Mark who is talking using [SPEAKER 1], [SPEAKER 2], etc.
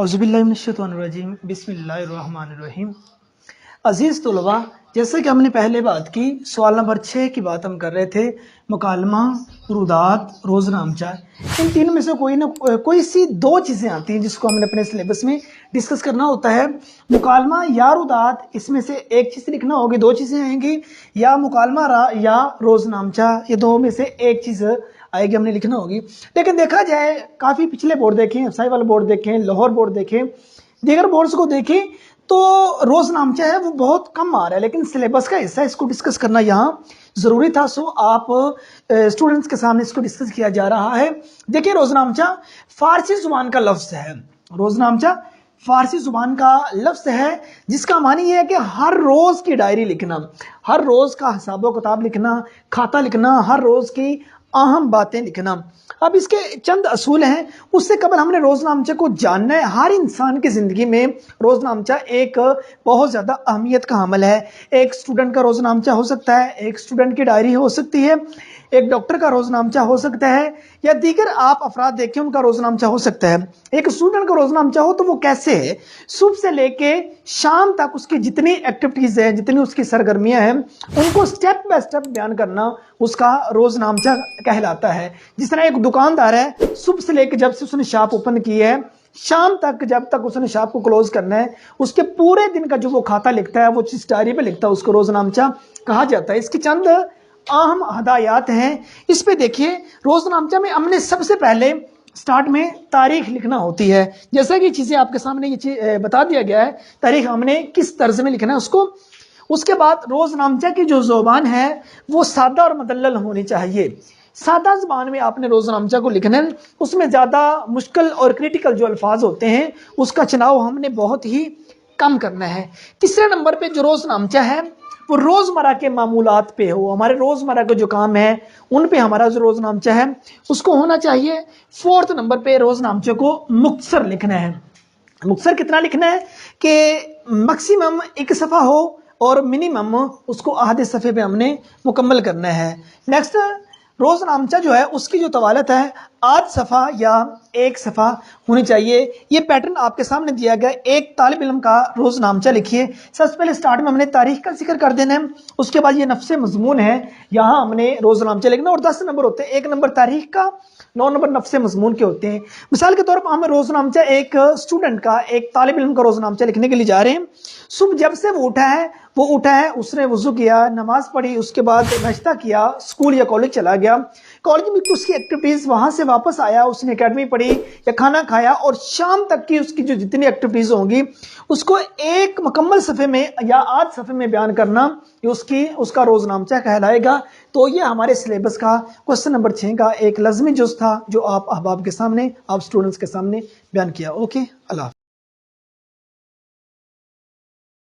[SPEAKER 1] اعوذ باللہ من الشیطان الرجیم، بسم اللہ الرحمن الرحیم۔ عزیز طلباء، جیسے کہ ہم نے پہلے بات کی، سوال نمبر 6 کی بات ہم کر رہے تھے، مکالمہ، رودات، روز نامچہ۔ ان تینوں میں سے کوئی سی دو چیزیں آتی ہیں جس کو ہم نے اپنے سلیبس میں ڈسکس کرنا ہوتا ہے۔ مکالمہ یا رودات، اس میں سے ایک چیز لکھنا ہوگی، دو چیزیں آئیں گی، یا مکالمہ یا روز نامچہ، یہ دو میں سے ایک چیز آئے گی، ہم نے لکھنا ہوگی۔ لیکن دیکھا جائے، کافی پچھلے بورڈ دیکھیں، سائی والا بورڈ دیکھیں، لاہور بورڈ دیکھیں، دیگر بورڈز کو دیکھیں تو روز نامچہ ہے وہ بہت کم آ رہا ہے، لیکن سلیبس کا حصہ ہے، اس کو ڈسکس کرنا یہاں ضروری تھا، سو آپ اسٹوڈنٹس کے سامنے اس کو ڈسکس کیا جا رہا ہے۔ دیکھیں، روز نامچہ فارسی زبان کا لفظ ہے، روز نامچہ فارسی زبان کا لفظ ہے، جس کا معنی یہ ہے کہ ہر روز کی ڈائری لکھنا، ہر روز کا حساب و کتاب لکھنا، کھاتا لکھنا، ہر روز کی اہم باتیں لکھنا۔ اب اس کے چند اصول ہیں، اس سے قبل ہم نے روز نامچہ کو جاننا ہے۔ ہر انسان کی زندگی میں روز نامچہ ایک بہت زیادہ اہمیت کا حامل ہے۔ ایک اسٹوڈنٹ کا روز نامچہ ہو سکتا ہے، ایک اسٹوڈنٹ کی ڈائری ہو سکتی ہے، ایک ڈاکٹر کا روز نامچہ ہو سکتا ہے، یا دیگر آپ افراد دیکھیں ان کا روز نامچہ ہو سکتا ہے۔ ایک اسٹوڈنٹ کا روز نامچہ ہو تو وہ کیسے ہے؟ صبح سے لے کے شام تک اس کی جتنی ایکٹیویٹیز ہیں، جتنی اس کی سرگرمیاں ہیں، ان کو سٹیپ بائی سٹیپ بیان کرنا اس کا روز نامچہ کہلاتا ہے۔ جس طرح ایک دکاندار ہے، صبح سے لے کے جب سے اس نے شاپ اوپن کی ہے، شام تک جب تک اس نے شاپ کو کلوز کرنا ہے، اس کے پورے دن کا جو وہ کھاتا لکھتا ہے، وہ چیز ڈائری پہ لکھتا ہے، اس کو روز نامچہ کہا جاتا ہے۔ اس کی چند اہم ہدایات ہیں، اس پہ دیکھیے۔ روز نامچہ میں ہم نے سب سے پہلے سٹارٹ میں تاریخ لکھنا ہوتی ہے، جیسا کہ چیزیں آپ کے سامنے یہ چیز بتا دیا گیا ہے، تاریخ ہم نے کس طرز میں لکھنا ہے اس کو۔ اس کے بعد روز نامچہ کی جو زبان ہے وہ سادہ اور مدلل ہونی چاہیے۔ سادہ زبان میں آپ نے روز نامچہ کو لکھنا ہے، اس میں زیادہ مشکل اور کریٹیکل جو الفاظ ہوتے ہیں اس کا چناؤ ہم نے بہت ہی کم کرنا ہے۔ تیسرے نمبر پہ جو روز نامچہ ہے وہ روزمرہ کے معمولات پہ ہو، ہمارے روزمرہ کے جو کام ہیں ان پہ ہمارا جو روز نامچہ ہے اس کو ہونا چاہیے۔ فورتھ نمبر پہ روز نامچہ کو مختصر لکھنا ہے۔ مختصر کتنا لکھنا ہے کہ میکسیمم ایک صفحہ ہو اور منیمم اس کو آدھے صفحے پہ ہم نے مکمل کرنا ہے۔ نیکسٹ، روز نامچہ جو ہے اس کی جو طوالت ہے آدھ صفحہ یا ایک صفحہ ہونی چاہیے۔ یہ پیٹرن آپ کے سامنے دیا گیا، ایک طالب علم کا روز نامچہ لکھیے۔ سب سے پہلے سٹارٹ میں ہم نے تاریخ کا ذکر کر دینا ہے، اس کے بعد یہ نفس مضمون ہے، یہاں ہم نے روز نامچہ لکھنا، اور 10 نمبر ہوتے ہیں، 1 نمبر تاریخ کا، 9 نمبر نفس مضمون کے ہوتے ہیں۔ مثال کے طور پر ہم روز نامچہ ایک اسٹوڈنٹ کا، ایک طالب علم کا روز نامچہ لکھنے کے لیے جا رہے ہیں۔ صبح جب سے وہ اٹھا ہے، اس نے وضو کیا، نماز پڑھی، اس کے بعد ناشتہ کیا، اسکول یا کالج چلا گیا، کالج میں اس کی ایکٹیویٹیز، وہاں سے واپس آیا، اس نے اکیڈمی پڑھی یا کھانا کھایا، اور شام تک کی اس کی جو جتنی ایکٹیویٹیز ہوں گی اس کو ایک مکمل صفحے میں یا آدھ صفحے میں بیان کرنا، اس کا روز نامچہ کہلائے گا۔ تو یہ ہمارے سلیبس کا کوسچن نمبر 6 کا ایک لازمی جز تھا جو آپ احباب کے سامنے، آپ اسٹوڈنٹس کے سامنے بیان کیا۔ اوکے، اللہ حافظ۔